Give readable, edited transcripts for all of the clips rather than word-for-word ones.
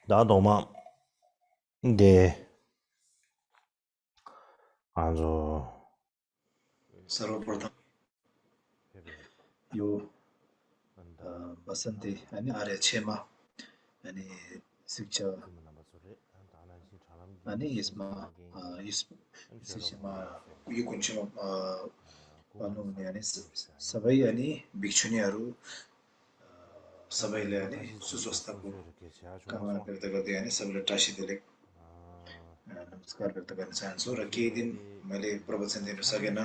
나도만 이게 아주 सर्वप्रथम यो बसन्ती अनि आर्यक्षमा अनि शिक्षा अनि यसमा यस शिक्षामा यो कुन्छमा भन्नुहुने अनि सबै अनि भिक्षुनीहरू सबैले अनि सुस्वास्थ्यको कामना व्यक्त गर्दै अनि सबैलाई टाँसिदिएर नमस्कार व्यक्त गर्न चाहन्छु र केही दिन मैले प्रवचन दिन सकेन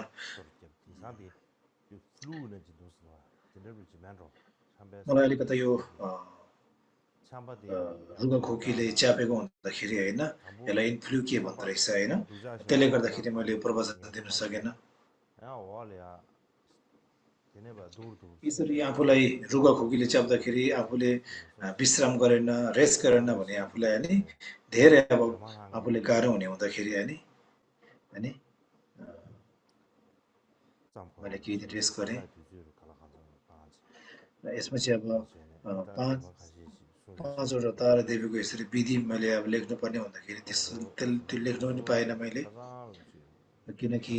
मलाई अलिकता यो रुगाखोकीले च्यापेको हुँदाखेरि होइन यसलाई इन्फ्लु के भन्दो रहेछ होइन त्यसले गर्दाखेरि मैले प्रवचन दिन सकेन यसरी आफूलाई रुगाखोकीले च्याप्दाखेरि आफूले विश्राम गरेन रेस्ट गरेन भने आफूलाई अनि धेरै अब आफूले गाह्रो हुने हुँदाखेरि अनि मैले केही दिन रेस्ट गरेँ र यसमा चाहिँ अब पाँचवटा तारा देवीको यसरी विधि मैले अब लेख्नुपर्ने हुँदाखेरि त्यो लेख्नु पनि पाएन मैले किनकि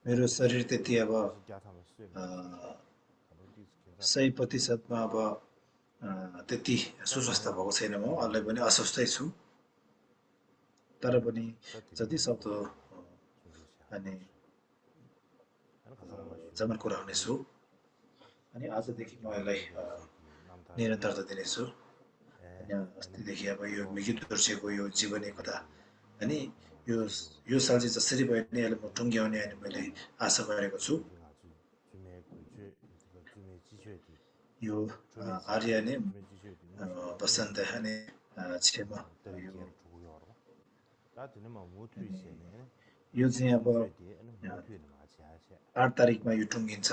मेरो शरीर त्यति अब 100% अब त्यति सुस्वास्थ्य भएको छैन म अझै पनि अस्वस्थै छु तर पनि जति सक्दो अनि जमन कुरा हुनेछु अनि आजदेखि म यसलाई निरन्तरता दिनेछु अनि अस्तिदेखि अब यो गीत दोर्सेको यो जीवनी कथा अनि यो साल चाहिँ जसरी भए पनि यसलाई म टुङ्ग्याउने अनि मैले आशा गरेको छु यो आर्य नै बसन्त अनि क्षमा यो चाहिँ अब 8 तारिकमा यो टुङ्गिन्छ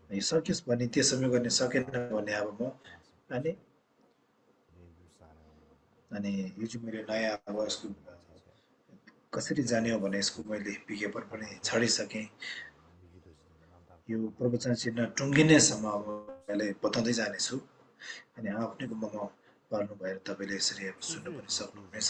यो सकियोस् भने त्यसैमा गर्ने सकेन भने अब म अनि यो चाहिँ मेरो नयाँ अब यसको कसरी जाने हो भने यसको मैले विज्ञापन पनि छाडिसकेँ यो प्रवचन चिन्ह टुङ्गिनेसम्म अब यसलाई बताउँदै जानेछु अनि आफ्नै गुम्बामा पाल्नु भएर तपाईँले यसरी अब सुन्नु पनि सक्नुहुनेछ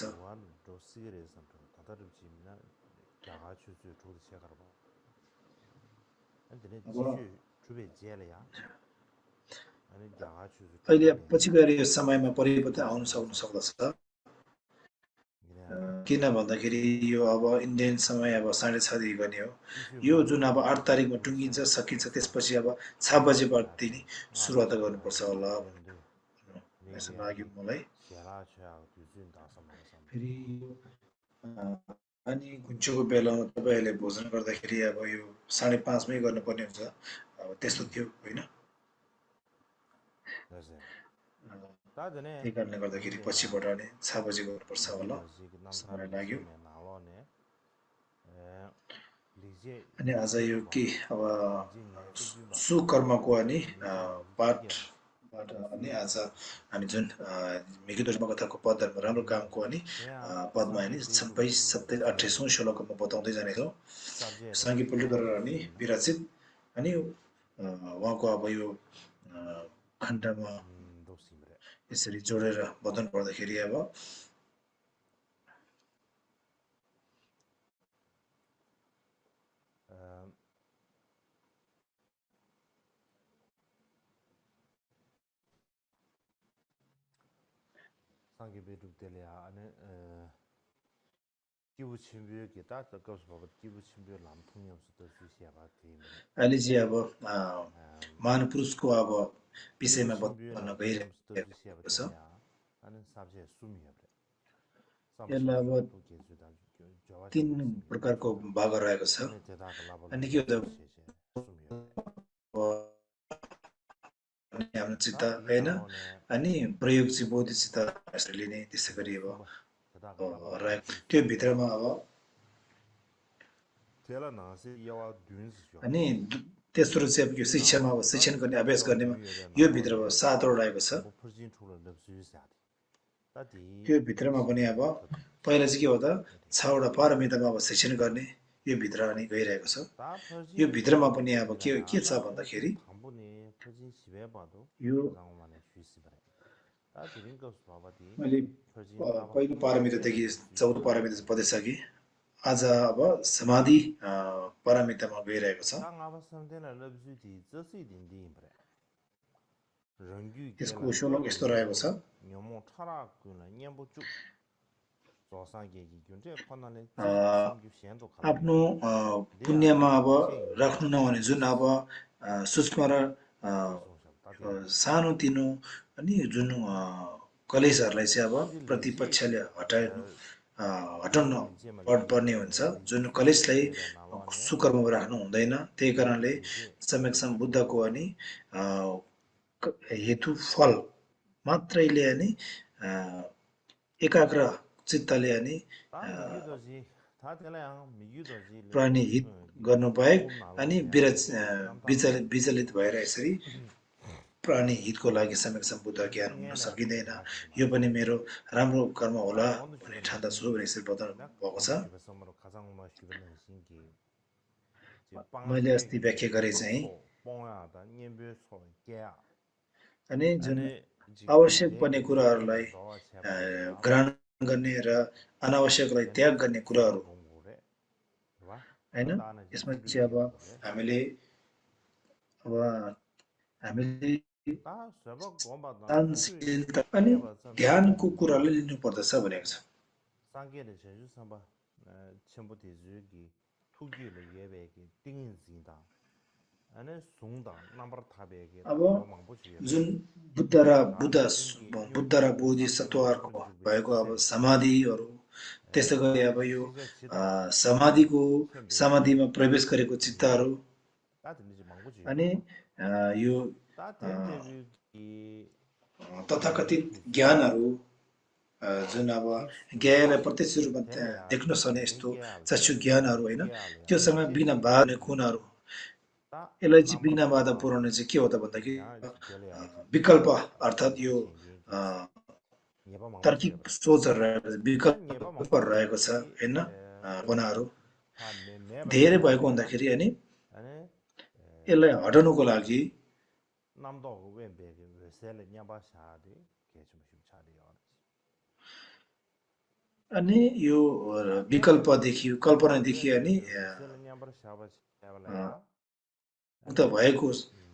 अहिले पछि गएर यो समयमा परिवर्तन आउन सक्दछ किन भन्दाखेरि यो अब इन्डियन समय अब 6:30 देखि गर्ने हो यो जुन अब 8 तारिकमा टुङ्गिन्छ सकिन्छ त्यसपछि अब 6 बजेबाट नै सुरुवात गर्नुपर्छ होला यसो लाग्यो मलाई फेरि अनि घुन्चोको बेलामा तपाईँहरूले भोजन गर्दाखेरि अब यो 5:30 मै गर्नुपर्ने हुन्छ अब त्यस्तो थियो होइन त्यही कारणले गर्दाखेरि पछिबाट नै 6 बजे गर्नुपर्छ होला समय लाग्यो अनि आज यो के अब सुकर्मको अनि पाठबाट अनि आज हामी जुन मेघदोषमा कथाको पदहरूमा राम्रो कामको अनि पदमा अनि 26, 27, 28औं श्लोकमा बताउँदै जानेछौँ साङ्गी पल्टुद्वारा अनि विरचित अनि उहाँको अब यो खण्डमा यसरी जोडेर बताउनु पर्दाखेरि अब अहिले चाहिँ अब महान पुरुषको अब विषयमा बताउन गइरहेको छ यसलाई अब 3 प्रकारको भाग रहेको छ अनि के हुन्छ आफ्नो चित्त होइन अनि प्रयोग चाहिँ बौद्धिक चित्त लिने त्यसै गरी अब रहेको त्यो भित्रमा अब अनि तेस्रो चाहिँ अब यो शिक्षामा अब शिक्षण गर्ने अभ्यास गर्नेमा यो भित्र 7 वटा रहेको छ त्यो भित्रमा पनि अब पहिला चाहिँ के हो त 6 वटा पारमितामा अब शिक्षण गर्ने यो भित्र अनि गइरहेको छ यो भित्रमा पनि अब के छ भन्दाखेरि यो मैले पहिलो पारमितादेखि चौथो पारमिता पढिसकेँ आज अब समाधि पारमितामा गइरहेको छ यसको श्लोक यस्तो रहेको छ आफ्नो पुण्यमा अब राख्नु नहुने जुन अब सूक्ष्म र सानोतिनो अनि जुन कलेजहरूलाई चाहिँ अब प्रतिपक्षले हटाउन पर्ने हुन्छ जुन कलेजलाई सुकर्ममा राख्नु हुँदैन त्यही कारणले सम्यकसम बुद्धको अनि हेतु फल मात्रैले अनि एकाग्र चित्तले अनि प्राणी हित गर्नु बाहेक अनि विचलित भएर यसरी प्राणी हितको लागि सम्यकसम बुद्ध ज्ञान हुन सकिँदैन यो पनि मेरो राम्रो कर्म होला भन्ने ठान्दछु भनेर यसरी बताउनु भएको छ मैले अस्ति व्याख्या गरे चाहिँ अनि जुन आवश्यक पर्ने कुराहरूलाई ग्रहण गर्ने र अनावश्यकलाई त्याग गर्ने कुराहरू हैन यसमा चाहिँ अब हामीले सहनशीलता अनि ध्यानको कुरालाई लिनु पर्दछ भनेको छ अब जुन बुद्ध र बोधिसत्वहरूको भएको अब समाधिहरू त्यसै गरी अब यो समाधिमा प्रवेश गरेको चित्तहरू अनि यो तथाकथित ज्ञानहरू जुन अब ज्ञानलाई प्रत्यक्ष रूपमा देख्न सक्ने यस्तो चक्षु ज्ञानहरू होइन त्योसँग बिना बाधा कुराहरू यसलाई चाहिँ बिना बाधा पुर्याउने चाहिँ के हो त भन्दाखेरि विकल्प अर्थात् यो तार्किक सोचहरू विकल्प रहेको छ होइन भावनाहरू धेरै भएको हुँदाखेरि अनि यसलाई हटाउनुको लागि अनि यो विकल्पदेखि कल्पनादेखि अनि मुक्त भएको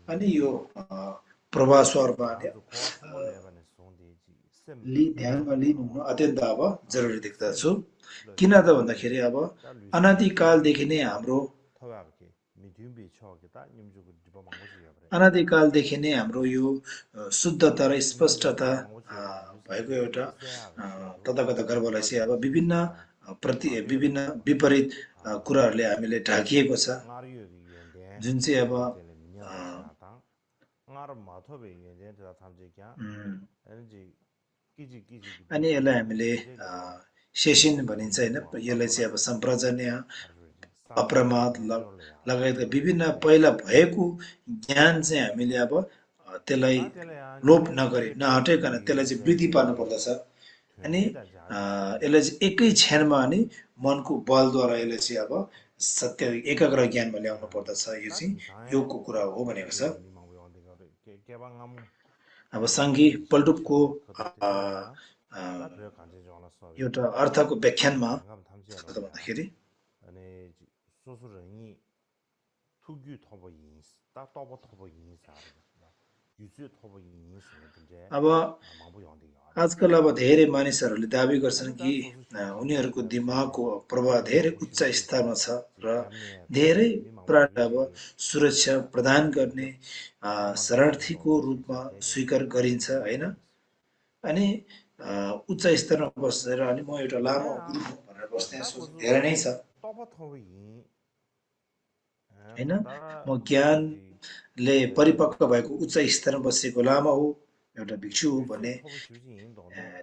अनि यो प्रवाह स्वरमा ध्यानमा लिनु अत्यन्त अब जरुरी देख्दछु किन त भन्दाखेरि अब अनादिकालदेखि नै हाम्रो यो शुद्धता र स्पष्टता भएको एउटा तथागत गर्वलाई चाहिँ अब विभिन्न विपरीत कुराहरूले हामीले ढाकिएको छ जुन चाहिँ अब अनि यसलाई हामीले शेषिन भनिन्छ होइन यसलाई चाहिँ अब सम्प्रजन्य अप्रमाद लगायतका विभिन्न पहिला भएको ज्ञान चाहिँ हामीले अब त्यसलाई लोप नगरी नहटाइकन त्यसलाई चाहिँ वृद्धि पार्नु पर्दछ अनि यसलाई चाहिँ एकै क्षणमा अनि मनको बलद्वारा यसलाई चाहिँ अब सत्य एकाग्र ज्ञानमा ल्याउनु पर्दछ यो चाहिँ योगको कुरा हो भनेको छ अब साङ्गी पल्टुपको एउटा अर्थको व्याख्यानमा भन्दाखेरि अब आजकल अब धेरै मानिसहरूले दाबी गर्छन् कि उनीहरूको दिमागको प्रभाव धेरै उच्च स्तरमा छ र धेरै अब सुरक्षा प्रदान गर्ने शरणार्थीको रूपमा स्वीकार गरिन्छ होइन अनि उच्च स्तरमा बसेर अनि म एउटा लामो गुरु भनेर बस्ने सोच धेरै नै छ होइन म ज्ञानले परिपक्व भएको उच्च स्तरमा बसेको लामा हो एउटा भिक्षु हो भन्ने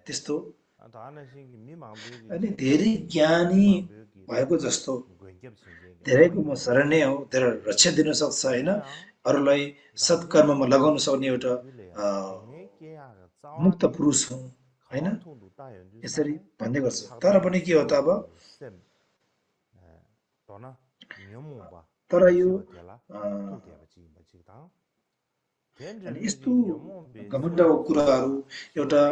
त्यस्तो अनि धेरै ज्ञानी भएको जस्तो धेरैको म शरणै हो धेरै रक्षा दिन सक्छ होइन अरूलाई सत्कर्ममा लगाउन सक्ने एउटा मुक्त पुरुष हुँ होइन यसरी भन्ने गर्छ तर पनि के हो त अब तर यो अनि यस्तो घमण्डको कुराहरू एउटा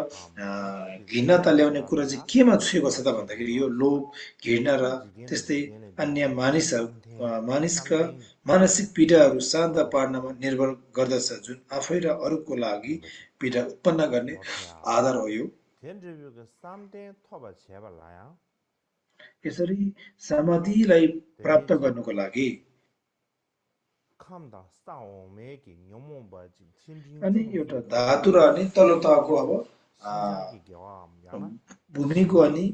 घृणता ल्याउने कुरा चाहिँ केमा छुएको छ त भन्दाखेरि यो लोभ घृणा र त्यस्तै अन्य मानिसका मानसिक पीडाहरू शान्त पार्नमा निर्भर गर्दछ जुन आफै र अरूको लागि पीडा उत्पन्न गर्ने आधार हो यो यसरी समाधिलाई प्राप्त गर्नको लागि अनि एउटा धातु र अनि तल्लो तहको अब भूमिको अनि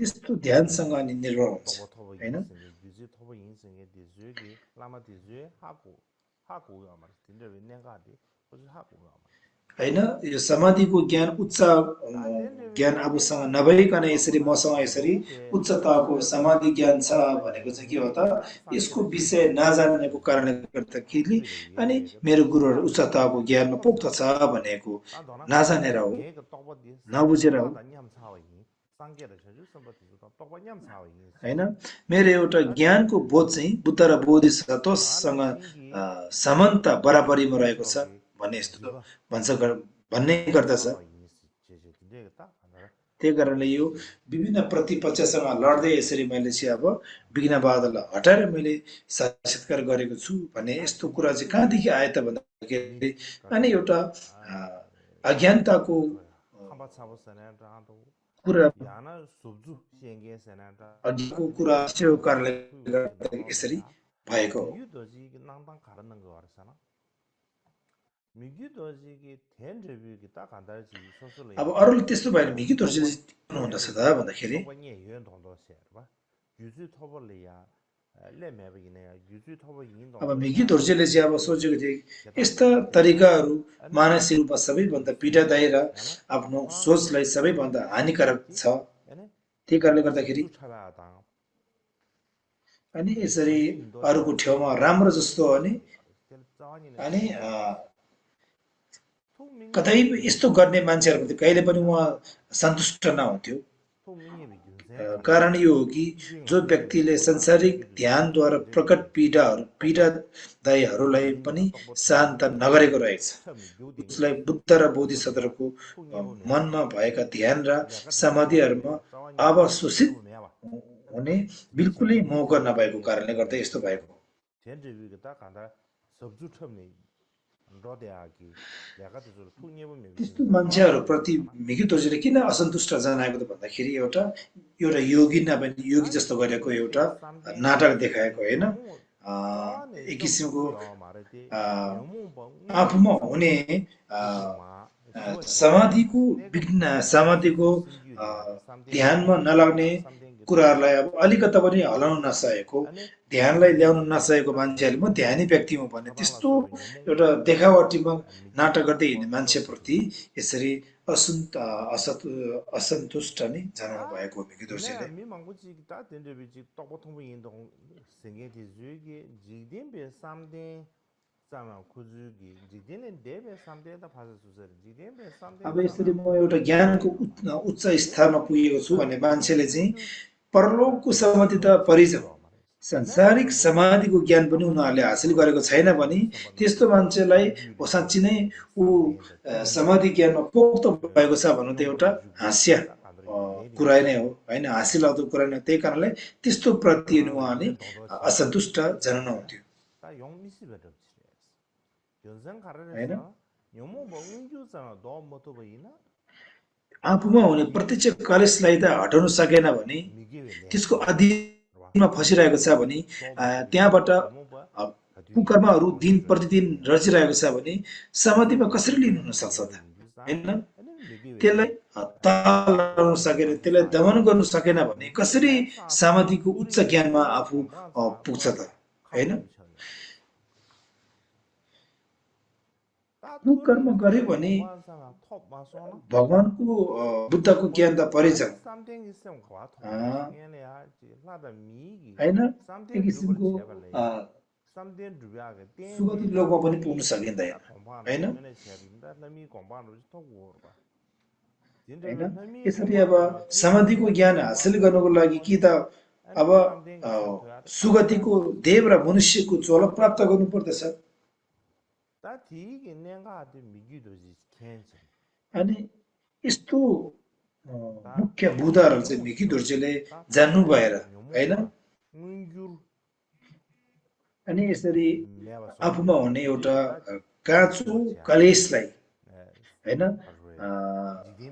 यस्तो ध्यानसँग अनि निर्भर हुन्छ हैन हैन यो समाधिको ज्ञान उच्च ज्ञान आफूसँग नभइकन यसरी मसँग यसरी उच्च तहको समाधि ज्ञान छ भनेको चाहिँ के हो त यसको विषय नजानेको कारणले गर्दाखेरि अनि मेरो गुरुहरू उच्च तहको ज्ञानमा पोख्त छ भनेको नजानेर हो नबुझेर हो हैन मेरो एउटा ज्ञानको बोध चाहिँ बुद्ध र बोधिसत्वसँग समानता बराबरीमा रहेको छ भन्ने यस्तो भन्ने गर्दछ त्यही कारणले यो विभिन्न प्रतिपक्षसँग लड्दै यसरी मैले चाहिँ अब विघ्नबाधालाई हटाएर मैले साक्षात्कार गरेको छु भन्ने यस्तो कुरा चाहिँ कहाँदेखि आयो त भन्दाखेरि अनि एउटा अज्ञानताको कुरा अघिको कुरा त्यो कारणले गर्दाखेरि यसरी भएको हो अब अरूले त्यस्तो भएन मिकी दोर्जेले हुँदछ त भन्दाखेरि अब मिकी दोर्जेले चाहिँ अब सोचेको थिए यस्ता तरिकाहरू मानसिक रूपमा सबैभन्दा पीडादायी र आफ्नो सोचलाई सबैभन्दा हानिकारक छ त्यही कारणले गर्दाखेरि अनि यसरी अरूको ठाउँमा राम्रो जस्तो अनि कतै यस्तो गर्ने मान्छेहरू कहिले पनि उहाँ सन्तुष्ट नहुन्थ्यो कारण यो हो कि जो व्यक्तिले संसारिक ध्यानद्वारा प्रकट पीडादायीहरूलाई पनि शान्त नगरेको रहेछ उसलाई बुद्ध र बोधिसत्वको मनमा भएका ध्यान र समाधिहरूमा अवशोषित हुने बिल्कुलै मौका नभएको कारणले गर्दा यस्तो भएको त्यस्तो मान्छेहरूप्रति मिकी दोर्जेले किन असन्तुष्ट जनाएको त भन्दाखेरि एउटा योगी नभए योगी जस्तो गरेको एउटा नाटक देखाएको होइन एक किसिमको आफूमा हुने समाधिको ध्यानमा नलाग्ने कुराहरूलाई अब अलिकता पनि हलाउन नसकेको ध्यानलाई ल्याउन नसकेको मान्छेहरूले म ध्यानी व्यक्ति हुँ भन्ने त्यस्तो एउटा देखावटीमा नाटक गर्दै हिँड्ने मान्छेप्रति यसरी असन्तुष्ट नै जनाउनु भएको हो मिकी दोर्जेले अब यसरी म एउटा ज्ञानको उच्च स्तरमा पुगेको छु भन्ने मान्छेले चाहिँ परलोकको समाधि त परिजन सांसारिक समाधिको ज्ञान पनि उनीहरूले हासिल गरेको छैन भने त्यस्तो मान्छेलाई साँच्ची नै ऊ समाधि ज्ञानमा पोख्त भएको छ भन्नु त एउटा हास्य कुरा नै हो होइन हाँसी लाग्दो कुरा नै त्यही कारणले त्यस्तो प्रति उहाँले असन्तुष्ट जनाउनुहुन्थ्यो होइन आफूमा हुने प्रत्यक्ष कलेशलाई त हटाउन सकेन भने त्यसको अधीनमा फसिरहेको छ भने त्यहाँबाट कुकर्महरू दिन प्रतिदिन रचिरहेको छ भने समाधिमा कसरी लिनु हुन सक्छ त होइन त्यसलाई ताल लगाउन सकेन त्यसलाई दमन गर्नु सकेन भने कसरी समाधिको उच्च ज्ञानमा आफू पुग्छ त होइन कर्म गर्यो भने भगवानको बुद्धको ज्ञान त परिन्छ होइन एक किसिमको सुगति लोकमा पनि पुग्न सकिँदैन होइन यसरी अब समाधिको ज्ञान हासिल गर्नको लागि कि त अब सुगतिको देव र मनुष्यको ज्वलो प्राप्त गर्नुपर्दछ अनि यस्तो मुख्य बुदाहरू चाहिँ मिकी दोर्जेले जान्नु भएर हैन अनि यसरी आफूमा हुने एउटा काँचो कलेशलाई हैन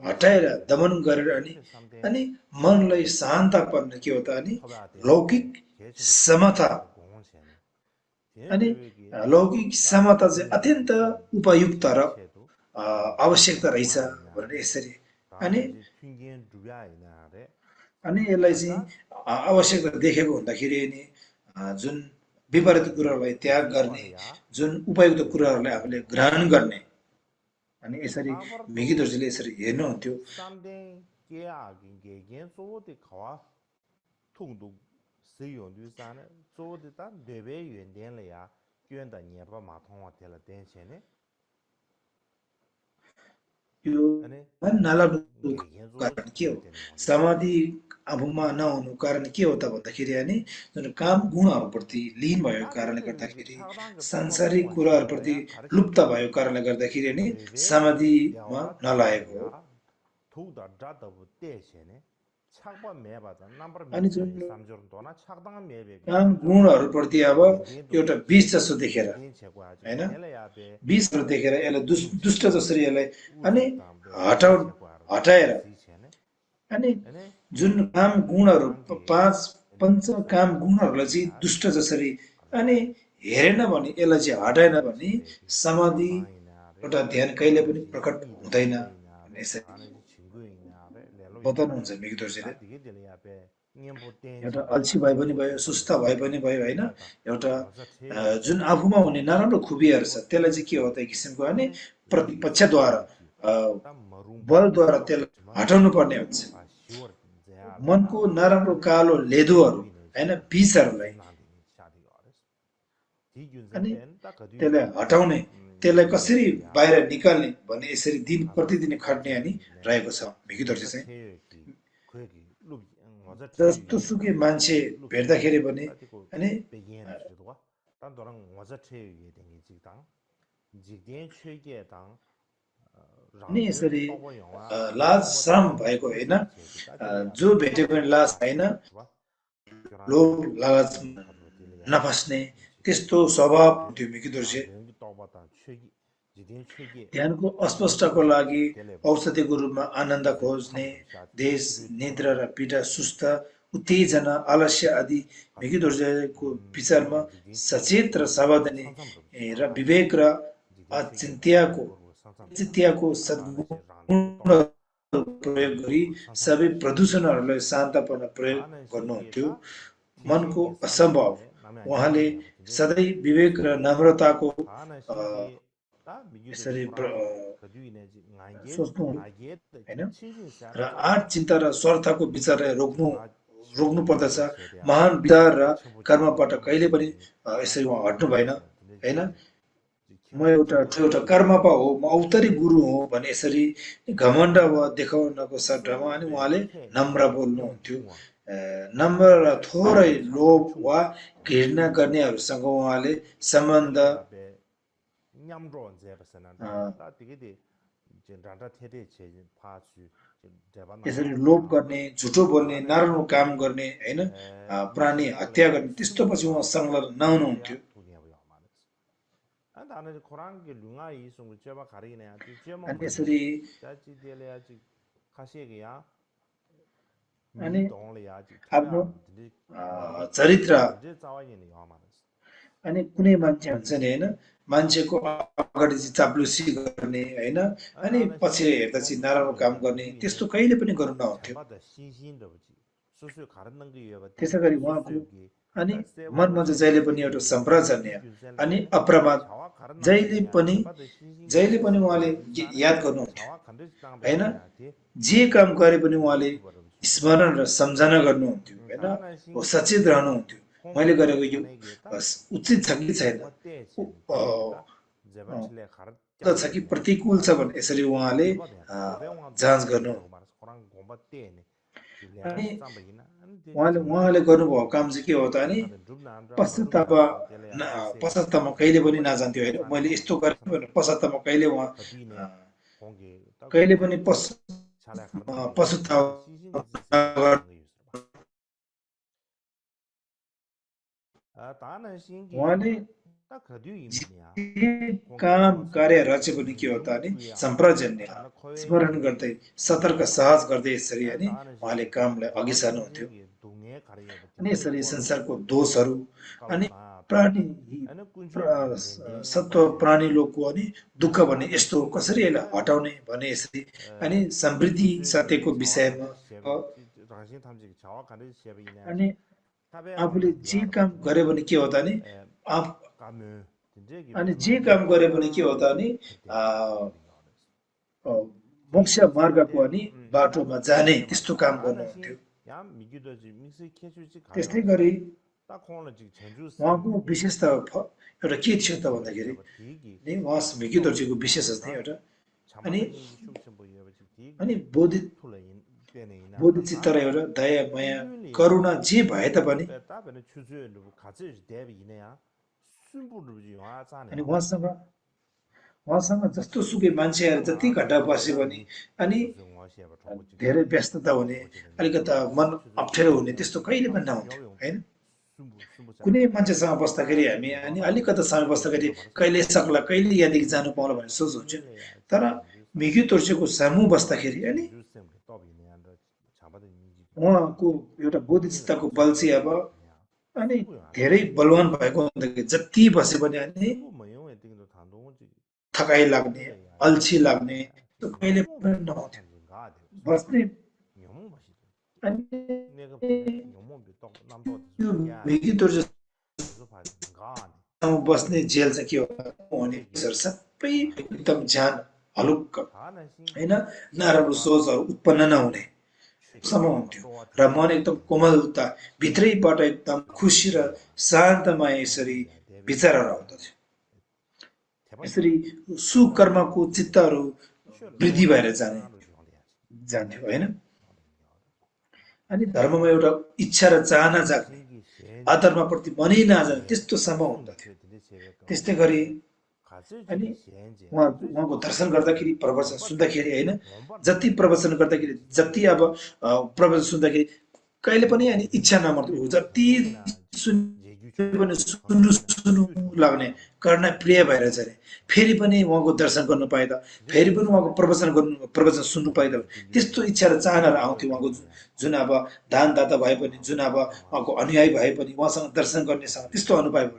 हटाएर दमन गरेर अनि मनलाई शान्त पार्न के हो त अनि लौकिक समता अनि लौकिक समता चाहिँ अत्यन्त उपयुक्त र आवश्यकता रहेछ भनेर यसरी अनि अनि यसलाई चाहिँ आवश्यकता देखेको हुँदाखेरि नि जुन विपरीत कुराहरूलाई त्याग गर्ने जुन उपयुक्त कुराहरूलाई आफूले ग्रहण गर्ने अनि यसरी मिकी दोर्जेले यसरी हेर्नुहुन्थ्यो यो नलाग्नुको कारण के हो समाधि आफूमा नहुनुको कारण के हो त भन्दाखेरि अनि जुन काम गुणहरूप्रति लिन भएको कारणले गर्दाखेरि सांसारिक कुराहरूप्रति लुप्त भएको कारणले गर्दाखेरि नि समाधिमा नलागेको हो अनि जुन काम गुणहरूप्रति अब एउटा विष जस्तो देखेर हैन विषहरू देखेर यसलाई दुष्ट जसरी यसलाई अनि हटाएर अनि जुन काम गुणहरू पञ्च काम गुणहरूलाई चाहिँ दुष्ट जसरी अनि हेरेन भने यसलाई चाहिँ हटाएन भने समाधि एउटा ध्यान कहिले पनि प्रकट हुँदैन यसरी बताउनुहुन्छ मिकी दोर्जेले एउटा अल्छी भए पनि भयो सुस्त भए पनि भयो होइन एउटा जुन आफूमा हुने नराम्रो खुबीहरू छ त्यसलाई चाहिँ के हो त एक किसिमको भने प्रतिपक्षद्वारा बलद्वारा त्यसलाई हटाउनु पर्ने हुन्छ मनको नराम्रो कालो लेदोहरू होइन बिजहरूलाई अनि त्यसलाई हटाउने त्यसलाई कसरी बाहिर निकाल्ने भन्ने यसरी दिन प्रतिदिन खट्ने अनि रहेको छ मिकी दोर्जे चाहिँ जस्तो सुकै मान्छे भेट्दाखेरि पनि अनि अनि यसरी लाज श्रम भएको होइन जो भेटे पनि लाज होइन लोभ लाज नफस्ने त्यस्तो स्वभाव हुन्थ्यो मिकी दोर्जे ध्यानको अस्पष्टको लागि औषधिको रूपमा आनन्द खोज्ने देश निद्रा र पीडा सुस्त उत्तेजना आलस्य आदि मिकी दोर्जेको विचारमा सचेत र सावधानी र विवेक र अचिन्त्यको सद्गुण प्रयोग गरी सबै प्रदूषणहरूलाई शान्त पार्न प्रयोग गर्नुहुन्थ्यो मनको असम्भव उहाँले सधैँ विवेक र नम्रताको यसरी सोच्नु होइन र आठ चिन्ता र स्वार्थको विचारलाई रोक्नु पर्दछ महान विचार र कर्मबाट कहिले पनि यसरी उहाँ हट्नु भएन होइन म एउटा कर्मपा हो म औतरी गुरु हो भने यसरी घमण्ड वा देखाउनको सट्टामा अनि उहाँले नम्र बोल्नुहुन्थ्यो नम्र र थोरै लोभ वा घृणा गर्नेहरूसँग उहाँले सम्बन्ध यसरी लोभ गर्ने झुटो बोल्ने नराम्रो काम गर्ने होइन प्राणी हत्या गर्ने त्यस्तो पछि उहाँ संलग्न नहुनुहुन्थ्यो अनि यसरी अनि आफ्नो चरित्र अनि कुनै मान्छे हुन्छ नि होइन मान्छेको अगाडि चाहिँ चाप्लुसी गर्ने होइन अनि पछि हेर्दा चाहिँ नराम्रो काम गर्ने त्यस्तो कहिले पनि गर्नु नहुन्थ्यो त्यसै गरी उहाँको अनि मनमा चाहिँ जहिले पनि एउटा सम्प्रजन्य अनि अप्रमाद जहिले पनि उहाँले याद गर्नुहुन्थ्यो होइन जे काम गरे पनि उहाँले स्मरण र सम्झना गर्नुहुन्थ्यो होइन सचेत रहनुहुन्थ्यो मैले गरेको यो उचित छ कि छैन छ कि प्रतिकूल छ भने यसरी उहाँले जाँच गर्नु अनि उहाँले गर्नुभएको काम चाहिँ के हो त अनि पश्चाताप पश्चातापमा कहिले पनि नजान्थ्यो होइन मैले यस्तो गरेँ भनेर पश्चातापमा कहिले उहाँ कहिले पनि पश्चाताप नगर उहाँले जे काम कार्य रचे पनि के हो त अनि सम्प्रजन्य स्मरण गर्दै सतर्क सहज गर्दै यसरी अनि उहाँले कामलाई अघि सार्नुहुन्थ्यो अनि यसरी संसारको दोषहरू अनि प्राणी सत्व प्राणी लोकको अनि दुःख भन्ने यस्तो हो कसरी यसलाई हटाउने भने यसरी अनि समृद्धि सत्यको विषयमा अनि आफूले जे काम गरे भने के हो त नि अनि जे काम गरे भने के हो त नि मोक्ष मार्गको अनि बाटोमा जाने त्यस्तो काम गर्नुहुन्थ्यो त्यस्तै गरी उहाँको विशेषता एउटा के थियो त भन्दाखेरि नि उहाँ मिकी दोर्जेको विशेष चाहिँ एउटा अनि अनि बोधिचित्त र एउटा दया माया करुणा जे भए तापनि अनि उहाँसँग जस्तो सुकै मान्छेहरू जति घन्टा बस्यो भने अनि धेरै व्यस्तता हुने अलिकता मन अप्ठ्यारो हुने त्यस्तो कहिले पनि नहुन्थ्यो होइन कुनै मान्छेसँग बस्दाखेरि हामी अनि अलिकता समय बस्दाखेरि कहिले सक्ला कहिले यहाँदेखि जानु पाउला भन्ने सोच हुन्छ तर मिकी तोर्सेको सामु बस्दाखेरि अनि उहाँको एउटा बोधिचित्तको बल चाहिँ अब अनि धेरै बलवान भएको हुँदाखेरि जति बसे पनि अनि थकाइ लाग्ने अल्छी लाग्ने कहिले पनि नहुन्थ्यो बस्ने अनि यो मिकी तोर्से बस्ने जेल चाहिँ के हो भने सबै एकदम ज्यान हलुक्क होइन नराम्रो सोचहरू उत्पन्न नहुने सम्म हुन्थ्यो र मन एकदम कोमलता भित्रैबाट एकदम खुसी र शान्तमय यसरी विचारहरू आउँदथ्यो यसरी सुकर्मको चित्तहरू वृद्धि भएर जान्थ्यो होइन अनि धर्ममा एउटा इच्छा र चाहना जाग्ने अधर्मप्रति मनै नजाने त्यस्तो सम्म हुँदथ्यो त्यस्तै गरी अनि उहाँको दर्शन गर्दाखेरि प्रवचन सुन्दाखेरि होइन जति प्रवचन गर्दाखेरि जति अब प्रवचन सुन्दाखेरि कहिले पनि अनि इच्छा नमर्थ्यो जति सुन्नु लाग्ने गर्न प्रिय भएर जाने फेरि पनि उहाँको दर्शन गर्नु पाएता फेरि पनि उहाँको प्रवचन सुन्नु पाएता त्यस्तो इच्छा र चाहनाहरू आउँथ्यो उहाँको जुन अब दानदाता भए पनि जुन अब उहाँको अनुयायी भए पनि उहाँसँग दर्शन गर्नेसँग त्यस्तो अनुभव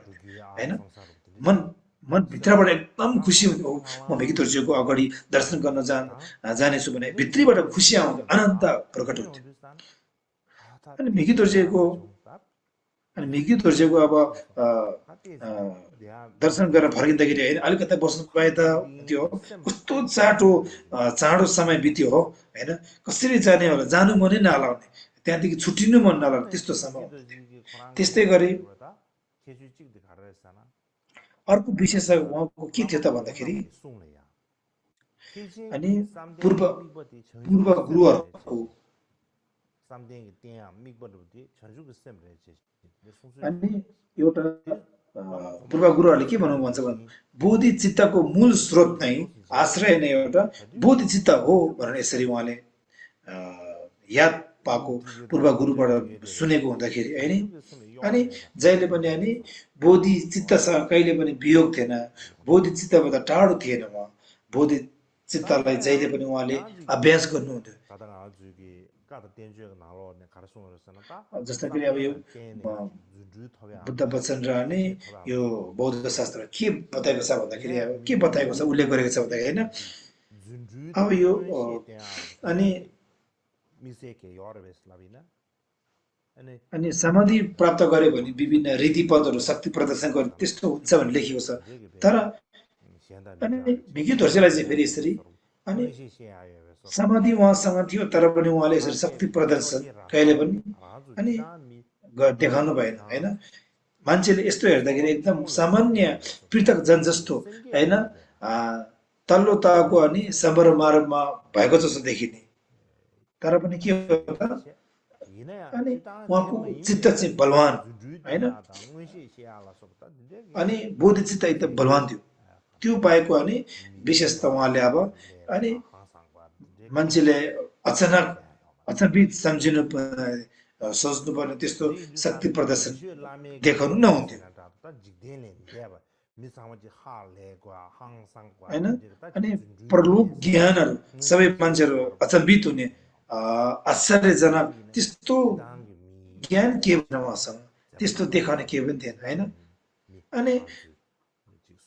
होइन मनभित्रबाट एकदम खुसी हुन्थ्यो म मिकी तोर्सेको अगाडि दर्शन गर्न जानेछु भने भित्रैबाट खुसी आउँथ्यो आनन्द प्रकट हुन्थ्यो अनि मिकी तोर्सेको अब दर्शन गरेर फर्किँदाखेरि होइन अलिकता बस्नु पाए त हुन्थ्यो कस्तो चाँडो समय बित्यो हो होइन कसरी जाने होला जानु मनै नलाउने त्यहाँदेखि छुट्टिनु मन नलाउने त्यस्तो समय त्यस्तै गरी अर्को विशेष उहाँको के थियो त भन्दाखेरि अनि पूर्व गुरुहरूको अनि एउटा पूर्व गुरुहरूले के भन्नु भन्छ भने बोधि चित्तको मूल स्रोत नै आश्रय नै एउटा बोधि चित्त हो भनेर यसरी उहाँले याद पाएको पूर्व गुरुबाट सुनेको हुँदाखेरि होइन अनि जहिले पनि अनि बोधि चित्तसँग कहिले पनि वियोग थिएन बोधि चित्तबाट टाढो थिएन उहाँ बोधि चित्तलाई जहिले पनि उहाँले अभ्यास गर्नुहुन्थ्यो जस्तै कि अब यो बुद्ध वचन र अनि यो बौद्ध शास्त्र के बताएको छ भन्दाखेरि अब के बताएको छ उल्लेख गरेको छ भन्दाखेरि होइन अब यो अनि समाधि प्राप्त गर्यो भने विभिन्न रीतिपदहरू शक्ति प्रदर्शन गर्ने त्यस्तो हुन्छ भनेर लेखिएको छ तर अनि मिकी तोर्सेलाई चाहिँ फेरि यसरी अनि समाधि उहाँसँग थियो तर पनि उहाँले यसरी शक्ति प्रदर्शन कहिले पनि अनि देखाउनु भएन होइन मान्छेले यस्तो हेर्दाखेरि एकदम सामान्य पृथक जन जस्तो होइन तल्लो तहको अनि समारोहमा भएको जस्तो देखिने तर पनि के हो त अनि उहाँको चित्त चाहिँ बलवान हैन अनि बोधि चित्त एकदम बलवान थियो त्यो पाएको अनि विशेष त उहाँले अब अनि मान्छेले अचानक अचम्बित सम्झिनु सोच्नु पर्ने त्यस्तो शक्ति प्रदर्शन देखाउनु नहुन्थ्यो हैन अनि प्रलोभ ज्ञानहरू सबै मान्छेहरू अचम्बित हुने आश्चर्यजनक त्यस्तो ज्ञान के भएन उहाँसँग त्यस्तो देखाउने के पनि थिएन हैन अनि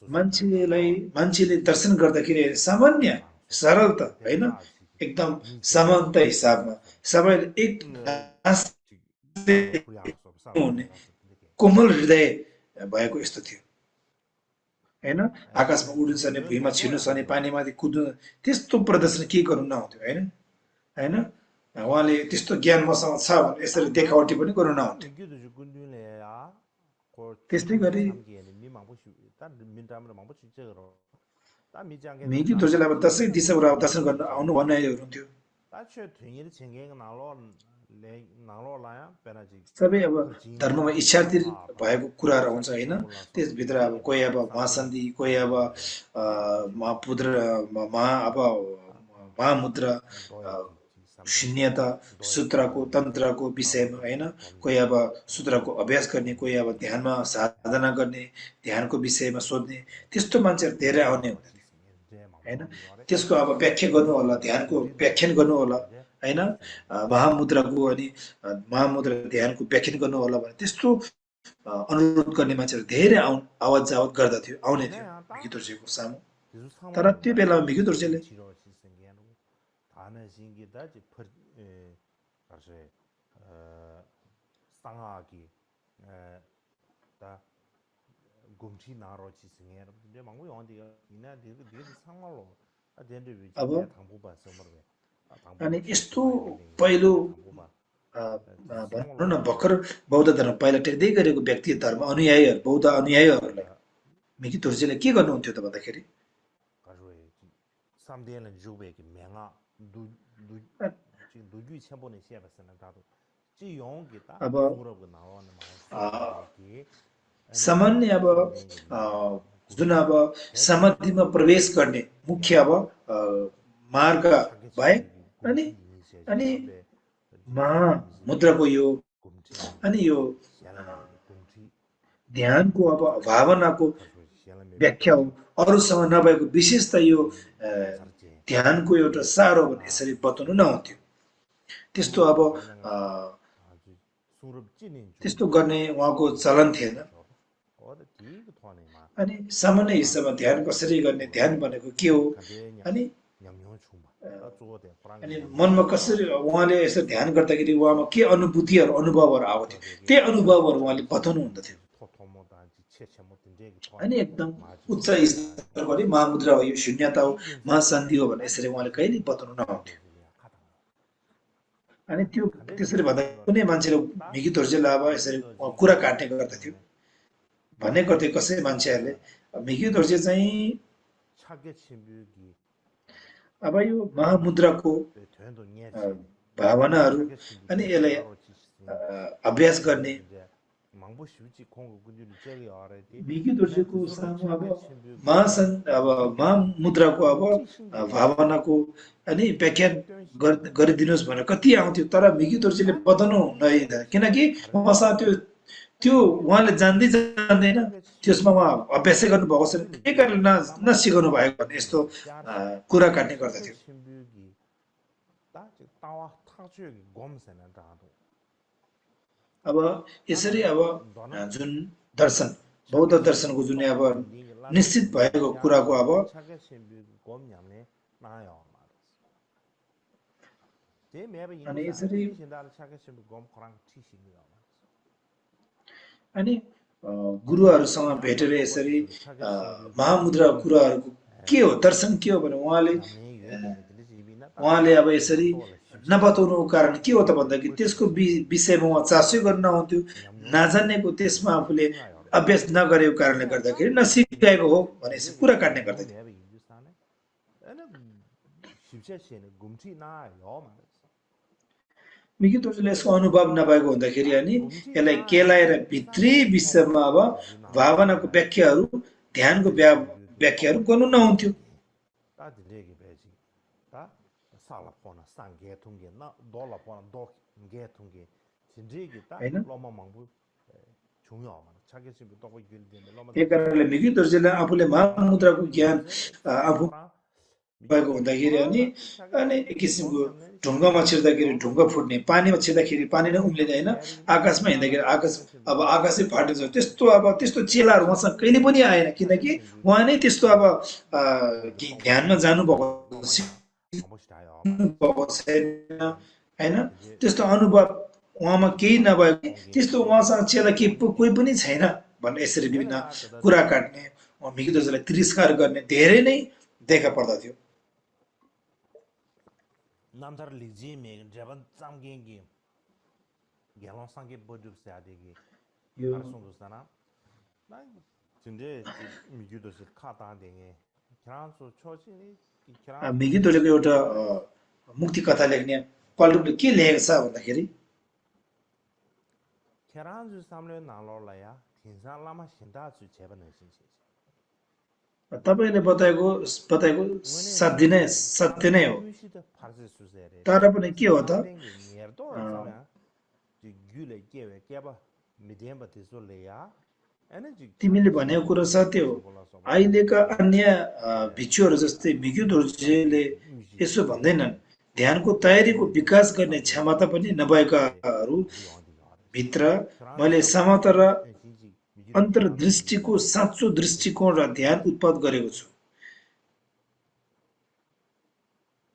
मान्छेले दर्शन गर्दाखेरि सामान्य सरल त हैन एकदम समानता हिसाबमा सबैले एक हुने कोमल हृदय भएको यस्तो थियो हैन आकाशमा उड्नु सक्ने भुइँमा छिर्नु सक्ने पानीमाथि कुद्नु त्यस्तो प्रदर्शन के गर्नु नहुन्थ्यो हैन हैन उहाँले त्यस्तो ज्ञान मसँग छ भने यसरी देखावटी पनि गर्नु नहुन्थ्यो त्यस्तै गरी मिकी दोर्जेले अब दसैँ दिसम्बर दर्शन गर्न आउनु भन्ने हुनुहुन्थ्यो सबै अब धर्ममा इच्छातिर भएको कुराहरू हुन्छ हैन त्यसभित्र अब कोही अब महासन्धि कोही अब महामुद्रा शून्यता सूत्रको तन्त्रको विषयमा हैन कोही अब सूत्रको अभ्यास गर्ने कोही अब ध्यानमा साधना गर्ने ध्यानको विषयमा सोध्ने त्यस्तो मान्छेहरू धेरै आउने हुँदैन हैन त्यसको अब व्याख्या गर्नु होला ध्यानको व्याख्यान गर्नु होला हैन महामुद्राको अनि महामुद्रा ध्यानको व्याख्यान गर्नु होला भने त्यस्तो अनुरोध गर्ने मान्छेहरू धेरै आवाज जावत गर्दथ्यो आउने थियो मिकी दोर्जेको सामु तर त्यो बेलामा मिकी दोर्जेले अब अनि यस्तो पहिलो भनौँ न भर्खर बौद्ध धर्म पहिला टेक्दै गरेको व्यक्ति धर्म अनुयायीहरू बौद्ध अनुयायीहरूलाई मिकी दोर्जेले के गर्नुहुन्थ्यो त भन्दाखेरि अब सामान्य अब जुन अब समाधिमा प्रवेश गर्ने मुख्य अब मार्ग भए अनि महामुद्राको यो अनि यो ध्यानको अब भावनाको व्याख्या हो अरूसँग नभएको विशेषता यो ध्यानको एउटा सार हो भने यसरी बताउनु नहुन्थ्यो त्यस्तो अब त्यस्तो गर्ने उहाँको चलन थिएन अनि सामान्य हिसाबमा ध्यान कसरी गर्ने ध्यान भनेको के हो अनि मनमा कसरी उहाँले यसो ध्यान गर्दाखेरि उहाँमा के अनुभूतिहरू अनुभवहरू आउँथ्यो त्यही अनुभवहरू उहाँले बताउनु हुँदथ्यो अनि एकदम उच्च स्तरको महामुद्रा हो यो शून्यता हो महाशान्ति हो भने यसरी उहाँले कहिले बताउनु नहुन्थ्यो अनि त्यो त्यसरी भन्दा कुनै मान्छेले मिकी दोर्जेले अब यसरी कुरा काट्ने गर्दथ्यो भन्ने गर्थे कसै मान्छेहरूले मिकी दोर्जे चाहिँ अब यो महामुद्राको भावनाहरू अनि यसलाई अभ्यास गर्ने मिकी दोर्जेको सामु अब महामुद्राको अब भावनाको अनि व्याख्यान गरिदिनुहोस् भनेर कति आउँथ्यो तर मिकी दोर्जेले बताउनु नदिँदैन किनकि उहाँसँग त्यो उहाँले जान्दैन त्यसमा उहाँ अभ्यासै गर्नुभएको छैन त्यही कारणले नसिकाउनु भएको भने यस्तो कुरा काट्ने गर्दथ्यो अब यसरी अब जुन दर्शन बौद्ध दर्शनको जुन अब निश्चित भएको कुराको अब अनि यसरी अनि गुरुहरूसँग भेटेर यसरी महामुद्रा कुराहरूको के हो दर्शन के हो भने उहाँले अब यसरी नबताउनुको कारण के हो त भन्दाखेरि त्यसको विषयमा उहाँ चासो गर्न नहुन्थ्यो नजानेको त्यसमा आफूले अभ्यास नगरेको कारणले गर्दाखेरि नसिकाएको हो भने कुरा काट्ने गर्दथ्यो मिकी दोर्जेले यसको अनुभव नभएको हुँदाखेरि अनि यसलाई केलाएर भित्री विश्वमा अब भावनाको व्याख्याहरू ध्यानको व्याख्याहरू गर्नु नहुन्थ्यो 다 딜레기 배지 다 살라포나 상게통게 나 돌라포나 도게 통게 진지기 다 होइन 로마망부 중요하마 자기 집에 또 길데 로마 त्यही कारणले मिकी दोर्जेले आफूले महामुद्राको ज्ञान आफू 라 भएको 미기도 हुँदाखेरि अनि 와 अनि 자기가 एक किसिमको 곰 ढुङ्गामा छिर्दाखेरि 곰 ढुङ्गा फुट्ने पानीमा छिर्दाखेरि पानी नै उम्लिने होइन आकाशमा हिँड्दाखेरि आकाश अब आकाशै फाटिन्छ त्यस्तो अब त्यस्तो चेलाहरू उहाँसँग कहिले पनि आएन किनकि उहाँ नै त्यस्तो अब ध्यानमा जानुभएको सिक्नुभएको छैन होइन त्यस्तो अनुभव उहाँमा केही नभएको त्यस्तो उहाँसँग चेला के कोही पनि छैन भन्ने यसरी विभिन्न कुरा काट्ने मिकी दोर्जेलाई तिरस्कार गर्ने धेरै नै देखा पर्दथ्यो 남자를 리지메 제반 짬게기 갤런상게 버드스야데기 यो 가르송도스나 나 진데 미규도스 카다데게 그란소 초신이 그란 मिकी दोर्जेको एउटा मुक्ति कथा लेख्ने पल्टुले के लेखेको छ भन्दाखेरि 그란주 삼려 나로라야 긴산라마 신다주 제반은 신시 तपाईँले बताएको बताएको सत्य नै हो 유시도 파르스 수세레 तर पनि के हो त 삼댕이 녀도 अ, 사면 귤에 깨베 깨바 미디엠바 디솔레야 에너지 तिमीले भनेको कुरो सत्य हो अहिलेका अन्य भिक्षुहरू जस्तै मिक्यु दोर्जेले यसो भन्दैनन् ध्यानको तयारीको विकास गर्ने क्षमता पनि नभएकाहरू भित्र मैले समता र अन्तर्दृष्टिको साँचो दृष्टिकोण र ध्यान उत्पाद गरेको छु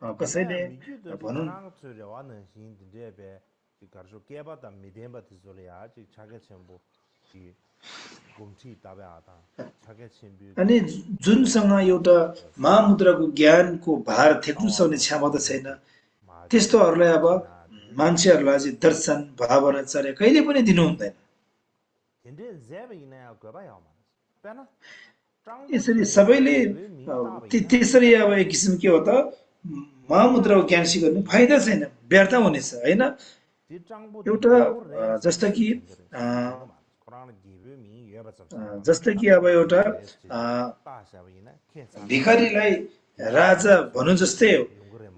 कसैले 미규도 भनौँ 사랑 소리와는 신인데베 가르쳐 깨바다 미디엠바 디솔레야 지 자게 첨부 이 곰치 따베아다 자게 첨부 अनि जुनसँग एउटा महामुद्राको ज्ञानको भार थेक्नु सक्ने क्षमता छैन त्यस्तोहरूलाई अब मान्छेहरूलाई चाहिँ दर्शन भावना चर्या कहिले पनि दिनु हुँदैन 근데 제베이나 거봐야 만 빼나 यसरी सबैले त्यसरी अब एक किसिम के हो त महामुद्राको ज्ञान सिक्नु फाइदा छैन व्यर्थ हुनेछ होइन एउटा जस्तो कि जस्तो कि अब एउटा भिखारीलाई राजा भनु जस्तै हो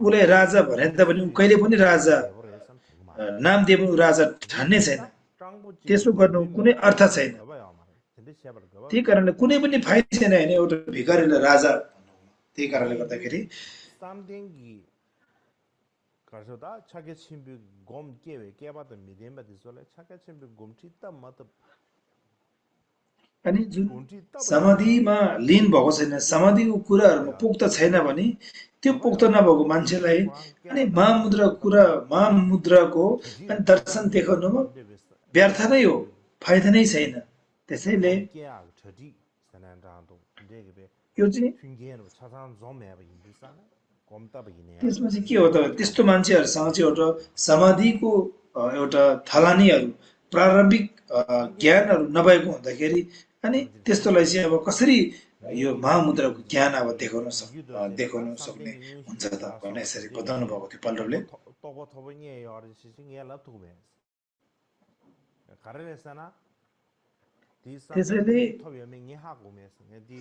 उसलाई राजा भने तापनि ऊ कहिले पनि राजा नाम दिए पनि ऊ राजा ठान्ने छैन त्यसो गर्नु कुनै अर्थ छैन त्यही कारणले कुनै पनि फाइदा छैन होइन एउटा भिखारीलाई राजा त्यही कारणले गर्दाखेरि 쌈댕기 가서다 차게 침비 곰 깨왜 깨봐도 미디엠바 디솔레 차게 침비 곰치 따 마다 अनि जुन 곰치 따 समाधिमा लिन भएको छैन समाधिको कुराहरूमा पोख्त छैन भने त्यो पोख्त नभएको मान्छेलाई अनि महामुद्राको अनि दर्शन देखाउनुमा व्यर्थ नै हो फाइदा नै छैन त्यसैले 깨야 저디 사난다도 근데 यो चाहिँ 핑계는 차산 좀 해봐 인디사나 곰따버기네 त्यसमा चाहिँ के हो त त्यस्तो मान्छेहरूसँग चाहिँ एउटा समाधिको एउटा थलानीहरू प्रारम्भिक ज्ञानहरू नभएको हुँदाखेरि अनि त्यस्तोलाई चाहिँ अब कसरी यो महामुद्राको ज्ञान अब देखाउन सक्ने हुन्छ त भनेर यसरी बताउनु भएको थियो पल्टोले 또고 토빙에 어르시싱에 laptop에 가르레사나 त्यसैले 토요명이 하고 메스 디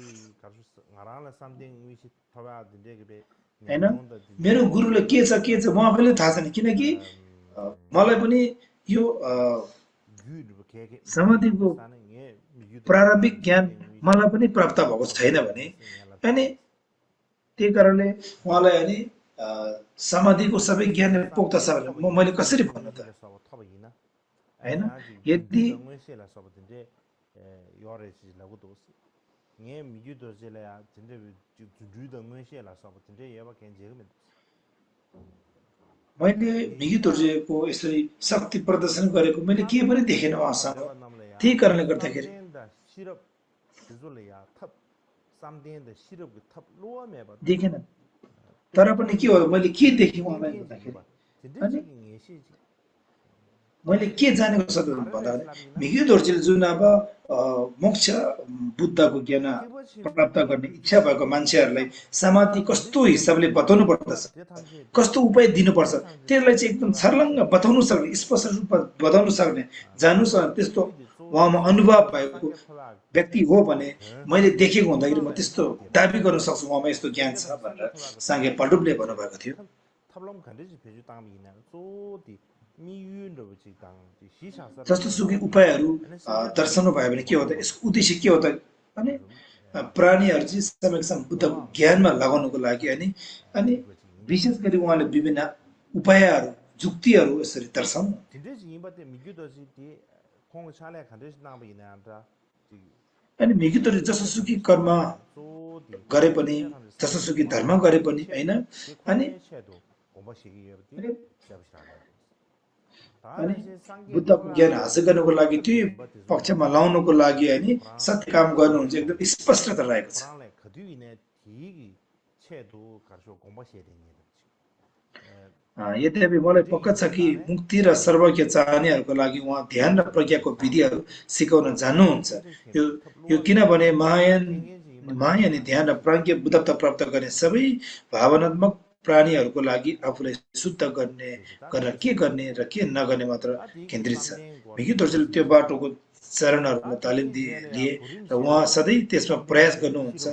가르스 나라라 삼딩 위시 토바 딘데게 होइन मेरो गुरुले के छ म आफैले थाहा छैन किनकि मलाई पनि यो समाधिको प्रारम्भिक ज्ञान मलाई पनि प्राप्त भएको छैन भने अनि त्यही कारणले उहाँलाई अनि समाधिको सबै ज्ञान पोख्त छ भने मैले कसरी भन्नु त होइन यदि 예 미규도 zel야 근데 주주도 뭐시라 서버 근데 얘가 괜찮으면 मैले मिगी दोर्जेको यसरी शक्ति प्रदर्शन गरेको मैले के पनि देखेन उहाँसँग त्यही कारणले गर्दाखेरि 시럽 주졸이야 탑 쌈데인데 시럽 탑 로아메바 देखेन तर पनि के हो मैले के देखेँ उहाँलाई भन्दाखेरि अनि मैले के जानेको छ त भन्दाखेरि मिग्यू दोर्जेले जुन अब मोक्ष बुद्धको ज्ञान प्राप्त गर्ने इच्छा भएको मान्छेहरूलाई समाधि कस्तो हिसाबले बताउनु पर्दछ, कस्तो उपाय दिनुपर्छ, त्यसलाई चाहिँ एकदम छर्लङ्ग बताउनु सक्ने, स्पष्ट रूपमा बताउनु सक्ने, जान्नु सक्ने त्यस्तो उहाँमा अनुभव भएको व्यक्ति हो भने मैले देखेको हुँदाखेरि म त्यस्तो दाबी गर्न सक्छु उहाँमा यस्तो ज्ञान छ भनेर साङ्गे पल्डुपले भन्नुभएको थियो। जस्तो सुकै उपायहरू दर्शाउनु भयो भने के हो त, यसको उद्देश्य के हो त भने प्राणीहरू चाहिँ समयसम्म बुद्धको ज्ञानमा लगाउनुको लागि अनि विशेष गरी उहाँले विभिन्न उपायहरू जुक्तिहरू यसरी दर्शाउनु। अनि मिग्यू दोर्जे जसोसुकै कर्म गरे पनि, जसोसुकै धर्म गरे पनि होइन, अनि अनि बुद्धको ज्ञान हासिल गर्नुको लागि त्यो पक्षमा लाउनुको लागि अनि सत्य काम गर्नुहुन्छ, एकदम स्पष्टता रहेको छ। यद्यपि मलाई पक्का छ कि मुक्ति र सर्वज्ञ चाहनेहरूको लागि उहाँ ध्यान र प्रज्ञाको विधिहरू सिकाउन जान्नुहुन्छ। यो किनभने महायानी ध्यान र प्रज्ञा बुद्धत्व प्राप्त गर्ने सबै भावनात्मक प्राणीहरूको लागि आफूलाई शुद्ध गर्न के गर्ने र के नगर्ने मात्र केन्द्रित छ। मिग्यू दोर्जेले त्यो बाटोको चरणहरूमा तालिम लिए र उहाँ सधैँ त्यसमा प्रयास गर्नुहुन्छ।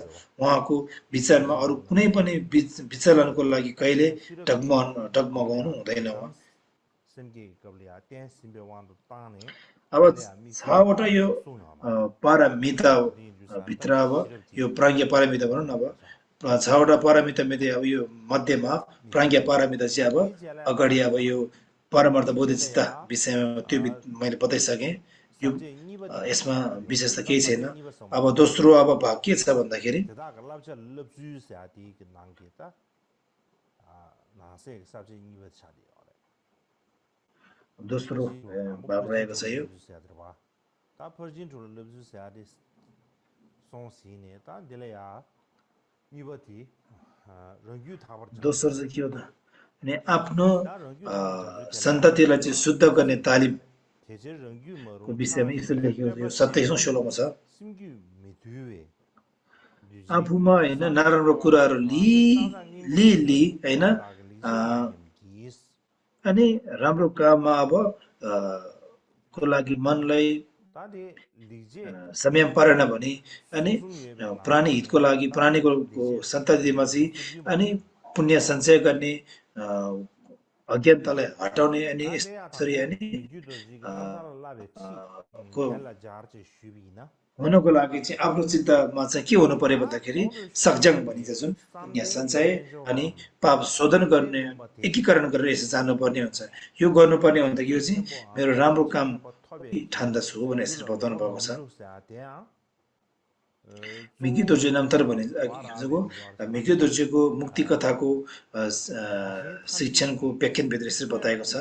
उहाँको विचारमा अरू कुनै पनि विचलनको लागि कहिले डगमगाउनु हुँदैन। अब 6वटा यो पारमिता भित्र, अब यो प्राज्ञा पारमिता भनौँ न, अब 6वटा पारमिता मध्ये अब यो मध्यमा प्राज्ञा पारमिता चाहिँ अब अगाडि अब यो परमार्थ बोधिचित्त विषयमा त्यो मैले बताइसकेँ। यो यसमा विशेष त केही छैन। अब दोस्रो अब भाग के छ भन्दाखेरि दोस्रो भाग रहेको छ यो। दोस्रो चाहिँ के हो त भने आफ्नो सन्ततिलाई चाहिँ शुद्ध गर्ने तालिम को विषयमा यसरी लेखेको छ। यो 27औं श्लोकमा छ। आफूमा होइन नराम्रो कुराहरू लि होइन अनि राम्रो काममा अब को लागि मनलाई संयम परेन भने अनि प्राणी हितको लागि प्राणीको सन्ततिमा चाहिँ अनि पुण्य सञ्चय गर्ने, अज्ञानतालाई हटाउने अनि यसरी अनि हुनको लागि चाहिँ आफ्नो चित्तमा चाहिँ के हुनु पर्यो भन्दाखेरि सक्जङ भनिन्छ जुन पुण्य सञ्चय अनि पाप शोधन गर्ने एकीकरण गरेर यसो जानुपर्ने हुन्छ। यो गर्नुपर्ने हुँदाखेरि यो चाहिँ मेरो राम्रो काम ठान्दछु भनेर यसरी बताउनु भएको छ। मिग्यू दोर्जे नामतर भनेको मिग्यू दोर्जेको मुक्ति कथाको शिक्षणको व्याख्यानभित्र यसरी बताएको छ।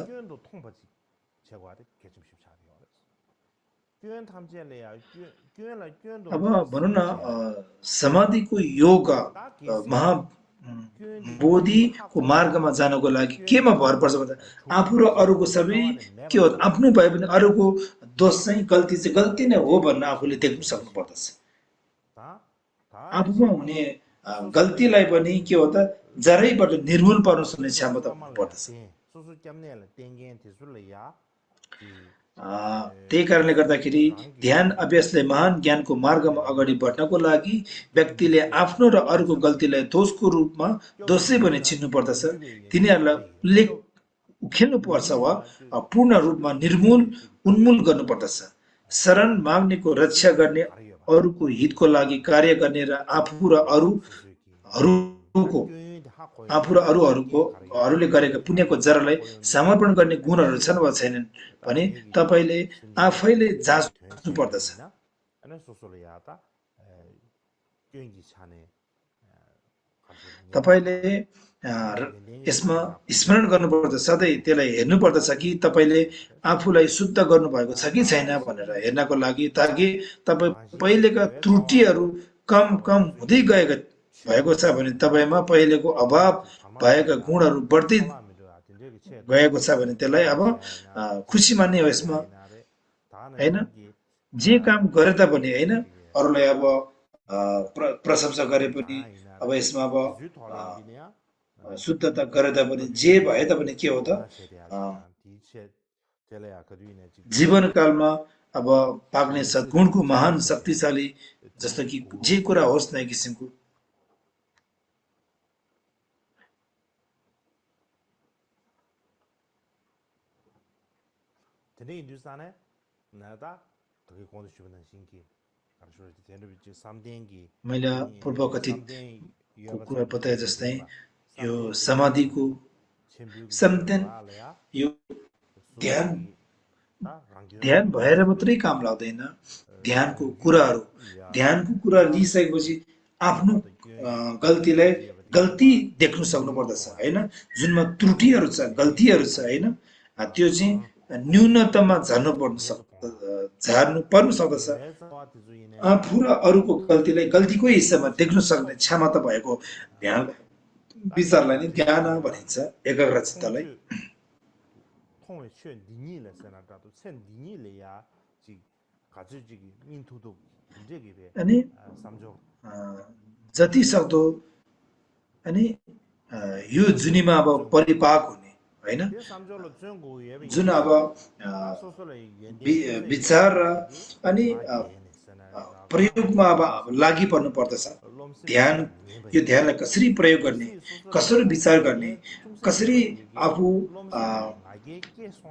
अब भनौँ न समाधिको योग महाबोधिको मार्गमा जानको लागि केमा भर पर्छ भन्दा आफू र अरूको सबै के हो, आफ्नो भए पनि अरूको दोष चाहिँ गल्ती नै हो भन्न आफूले देख्नु सक्नु पर्दछ। आफूमा हुने गल्तीलाई पनि के हो त जरैबाट निर्मूल पार्न सक्ने क्षमता पर्दछ। त्यही कारणले गर्दाखेरि ध्यान अभ्यासले महान ज्ञानको मार्गमा अगाडि बढ्नको लागि व्यक्तिले आफ्नो र अरूको गल्तीलाई दोषको रूपमा दोषै पनि चिन्नु पर्दछ। तिनीहरूलाई उखेल्नु पर्छ वा पूर्ण रूपमा उन्मूल गर्नुपर्दछ। शरण माग्नेको रक्षा गर्ने, अरूको हितको लागि कार्य गर्ने र आफू र अरूले गरेका पुण्यको जरालाई समर्पण गर्ने गुणहरू छन् वा छैनन् भने तपाईँले आफैले जाँच्नु पर्दछ। तपाईँले यसमा स्मरण गर्नुपर्दछ, सधैँ त्यसलाई हेर्नुपर्दछ कि तपाईँले आफूलाई शुद्ध गर्नुभएको छ कि छैन भनेर हेर्नको लागि, ताकि तपाईँ पहिलेका त्रुटिहरू कम हुँदै भएको छ भने तपाईँमा पहिलेको अभाव भएका गुणहरू बढ्दै गएको छ भने त्यसलाई अब खुसी मान्ने हो यसमा होइन जे काम गरे तापनि होइन अरूलाई अब प्रशंसा गरे पनि अब यसमा अब शुद्धता गरे तापनि जे भए तापनि के हो त जीवनकालमा अब पाक्ने सद्गुणको महान शक्तिशाली जस्तो कि जे कुरा होस् न एक किसिमको 근데 인도산에 나다 되게 공부 싶은 신기 가르쳐 되는 비치 삼dengi मैले पूर्व कथित कुरा बताए जस्तै यो समाधिको समतेन यो ध्यान ध्यान भएर मात्रै काम लाग्दैन ध्यानको कुरा लिइसकेपछि आफ्नो गल्तीलाई गल्ती देख्नु सक्नु पर्दछ हैन जुनमा त्रुटिहरू छ गल्तीहरू छ हैन त्यो चाहिँ न्यूनतममा झार्नु पर्न सक्दछ आफू र अरूको गल्तीलाई गल्तीकै हिस्सामा देख्न सक्ने क्षमता भएको ध्यान विचारलाई नै ध्यान भनिन्छ एकाग्र चित्तलाई अनि जति सक्दो अनि यो जुनीमा अब परिपाक हुने हैन जुन अब विचार अनि प्रयोगमा अब लागि पर्नु पर्दछ ध्यान यो ध्यानलाई कसरी प्रयोग गर्ने कसरी विचार गर्ने कसरी आफू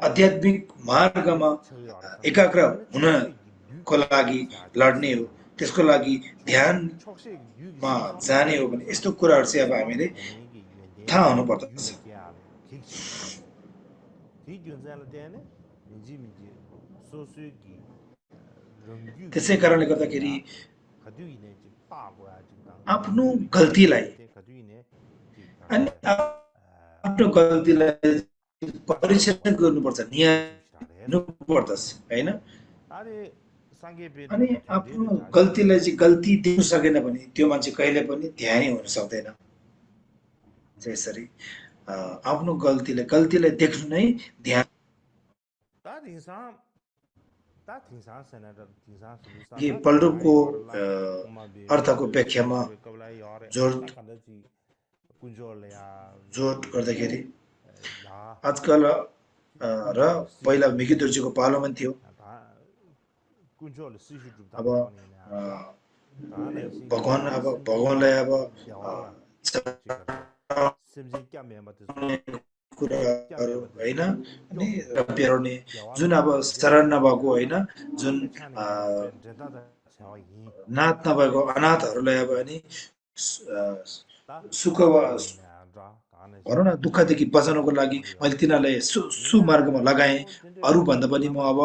आध्यात्मिक मार्गमा एकाग्र हुनको लागि लड्ने हो त्यसको लागि ध्यानमा जाने हो भने यस्तो कुराहरू चाहिँ अब हामीले थाहा हुनु पर्दछ त्यसै कारणले गर्दाखेरि आफ्नो गल्तीलाई परीक्षण गर्नुपर्छ पर्दछ हैन अनि आफ्नो गल्तीलाई चाहिँ गल्ती देख्न सकेन भने त्यो मान्छे कहिले पनि ध्यानै हुन सक्दैन त्यसरी आफ्नो गल्तीलाई देख्नु नै ध्यान कि पल्डुको अर्थको व्याख्यामा जोड गर्दाखेरि आजकल र पहिला मिकी दुर्जीको पालोमा थियो अब भगवानलाई अब कुराहरू होइन अनि प्याउने जुन अब शरण नभएको होइन जुन नाथ नभएको अनाथहरूलाई अब अनि सुख भनौँ न दुःखदेखि बचाउनको लागि मैले तिनीहरूलाई सुमार्गमा लगाएँ अरूभन्दा पनि म अब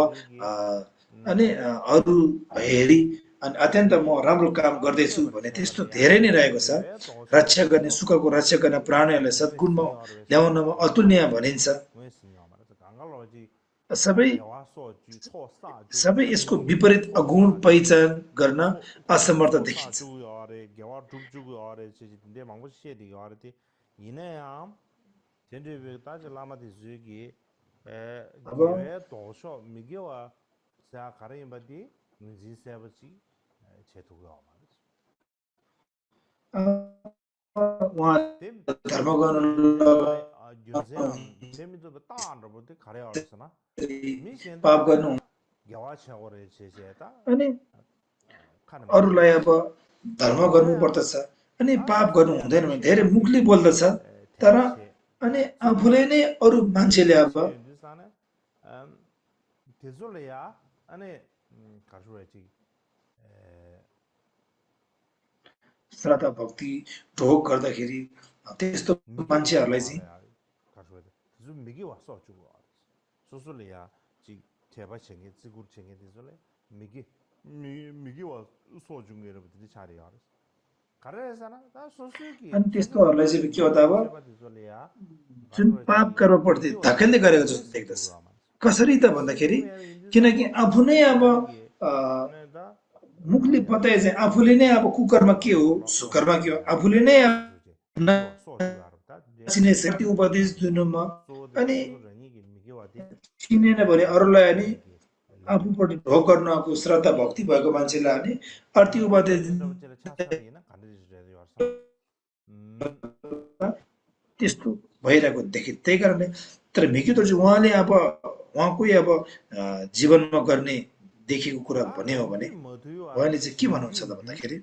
अनि अरू हेरी अनि अत्यन्त म राम्रो काम गर्दैछु भने त्यस्तो धेरै नै रहेको छ रक्षा गर्ने सुखको रक्षा गर्ने प्राणीहरूलाई सद्गुणमा ल्याउनमा अतुलनीय भनिन्छ सबै यसको विपरीत अगुण पहिचान गर्न असमर्थ देखिन्छ धर्म गर्नु पाप गर्नु अनि अरूलाई अब धर्म गर्नु पर्दछ अनि पाप गर्नु हुँदैन भने धेरै मुखले बोल्दछ तर अनि आफूले नै अरू मान्छेले अब श्रद्धा भक्ति ढोक गर्दाखेरि त्यस्तो मान्छेहरूलाई चाहिँ अनि त्यस्तोहरूलाई चाहिँ के हो त अब जुन पाप कर्मप्रति धकेल्दै गरेको जस्तो देख्दछ कसरी त भन्दाखेरि किनकि आफू नै अब मुखले बताए चाहिँ आफूले नै अब कुकर्म के हो सुकर्म के हो आफूले नै उपदेश दिनुमा अनि चिनेन भने अरूलाई अनि आफूपट्टि ढोक गर्नको श्रद्धा भक्ति भएको मान्छेलाई अनि अर्ती उपाध्याय त्यस्तो भइरहेको देखि त्यही कारणले तर भिकी दर्जी उहाँले अब उहाँकै अब जीवनमा गर्ने देखेको कुरा भन्ने हो भने उहाँले चाहिँ के भन्नुहुन्छ त भन्दाखेरि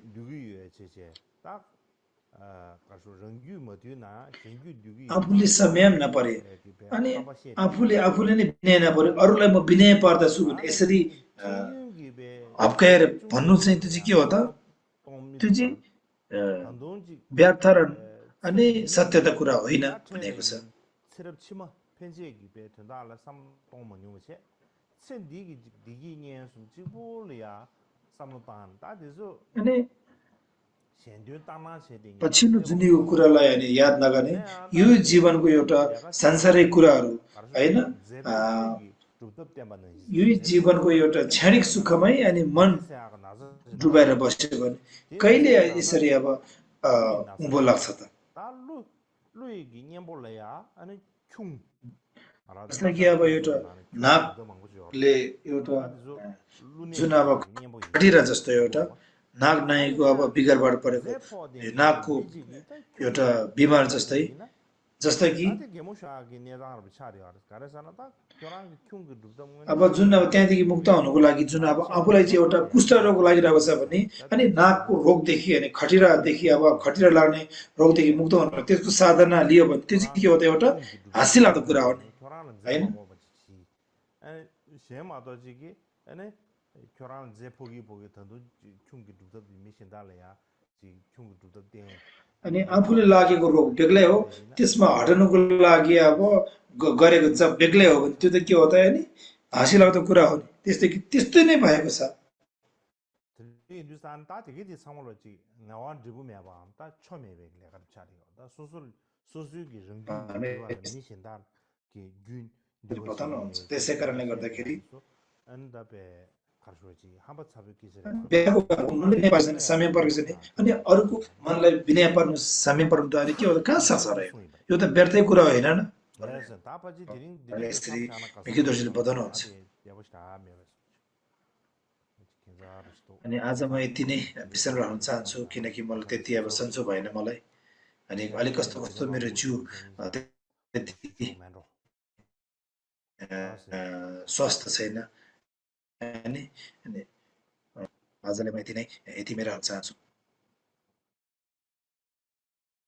आफूले संयम नपरे अनि आफूले नै विनय नपरे अरूलाई म विनय पर्दछु भने यसरी हप्काएर भन्नु चाहिँ त्यो चाहिँ के हो त त्यो चाहिँ व्यर्थ र अनि सत्यता कुरा होइन भनेको छ अनि पछिल्लो जुनीको कुरालाई अनि याद नगर्ने यो जीवनको एउटा सांसारिक कुराहरू होइन यही जीवनको एउटा क्षणिक सुखमै अनि मन डुबाएर बस्यो भने कहिले यसरी अब उँभो लाग्छ त जस्तै कि अब एउटा नागले एउटा जुन अब खटिरा जस्तो एउटा नाग नायको अब बिगारबाट परेको नागको एउटा बिमार जस्तै कि अब जुन अब त्यहाँदेखि मुक्त हुनुको लागि जुन अब आफूलाई चाहिँ एउटा कुष्ठ रोग लागिरहेको छ भने अनि नागको रोगदेखि अनि खटिरादेखि अब खटिरा लाग्ने रोगदेखि मुक्त हुनु त्यसको साधना लियो भने त्यो चाहिँ के हो त एउटा हाँसी लाग्दो कुरा हो होइन अनि आफूले लागेको रोग बेग्लै हो त्यसमा हटाउनुको लागि अब गरेको जब बेग्लै हो भने त्यो त के हो त नि हाँसी लाग्दो कुरा हो नि त्यस्तै नै भएको छ बताउनुहुन्छ त्यसै कारणले गर्दाखेरि समय पर्छ अनि अरूको मनलाई विनय पर्नु समय पर्नु त के हो कहाँ सक्छ र यो त व्यर्थै कुरा होइन श्री भिकी दर्जीले बताउनुहुन्छ अनि आज म यति नै विषय राख्न चाहन्छु किनकि मलाई त्यति अब सन्चो भएन मलाई अनि अलिक कस्तो मेरो जिउ स्वास्थ्य छैन अनि आजलाई म यति नै राख्न चाहन्छु